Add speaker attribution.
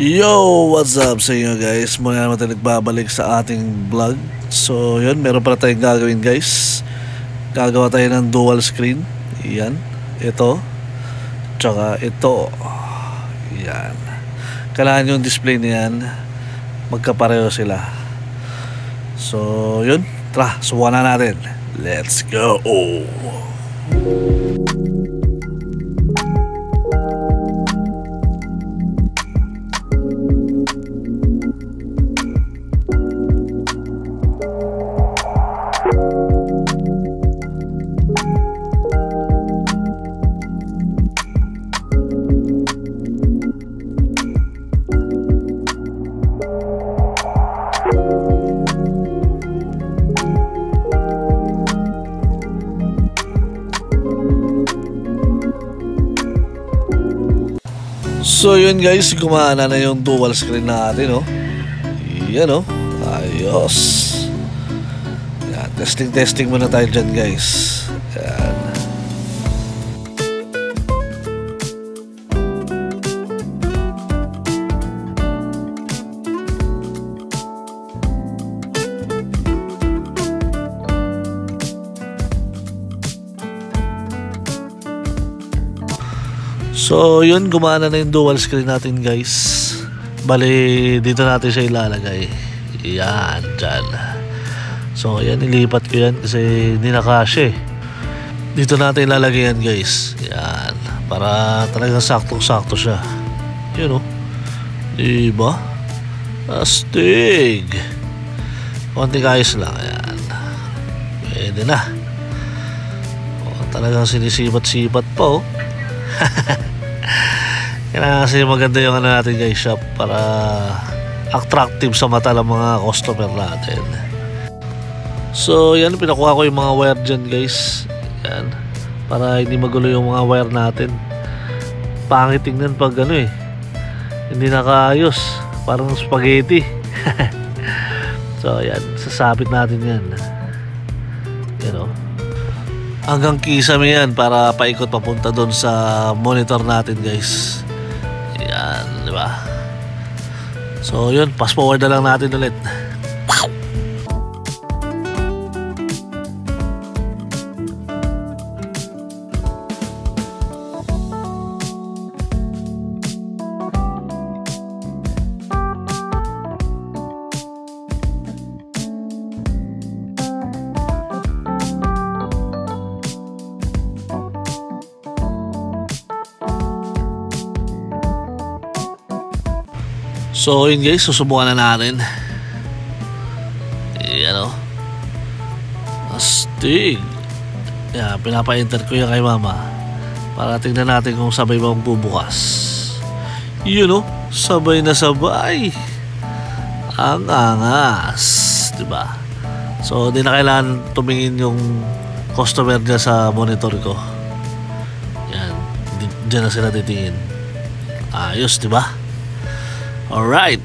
Speaker 1: Yo! What's up sa inyo guys? Muna naman tayo nagbabalik sa ating vlog. So yun, meron pala tayong gagawin guys. Gagawa tayo ng dual screen. Yan, ito tsaka ito. Yan, kailangan yung display niyan magkapareho sila. So yun, tara, subukan na natin. Let's go! So yun guys, gumana na yung dual screen natin, oh. Yan, oh. Ayos. Yan, testing muna tayo dyan guys. Yan. So yun, gumana na yung dual screen natin guys. Bali, dito natin siya ilalagay. Yan, dyan. So yan, ilipat ko yan kasi hindi nakasya eh. Dito natin ilalagay yan guys. Yan, para talagang saktong-sakto siya. Yun, oh. Diba? Astig. Konting ayos lang. Yan, pwede na. Talagang sinisipat-sipat pa, oh. Kailangan kasi maganda yung ano natin guys, shop, para attractive sa mata ng mga customer natin. So yan, pinakuha ko yung mga wire dyan guys. Yan, para hindi magulo yung mga wire natin. Pangit tingnan pag ano eh, hindi nakaayos, parang spaghetti. So yan, sasabit natin yan. Yan, oh. Hanggang kisame yan para paikot papunta doon sa monitor natin guys. Yan, di ba? So yun, fast forward na lang natin ulit. So yun guys, susubukan na natin. Yan, oh. Astig. Yan, pinapa-enter ko yan kay mama para tingnan natin kung sabay bang bubukas. Yun, oh, sabay na sabay. Ang angas, diba? So di na kailangan tumingin yung customer dyan sa monitor ko. Yan, dyan na sila titingin. Ayos, diba? Alright.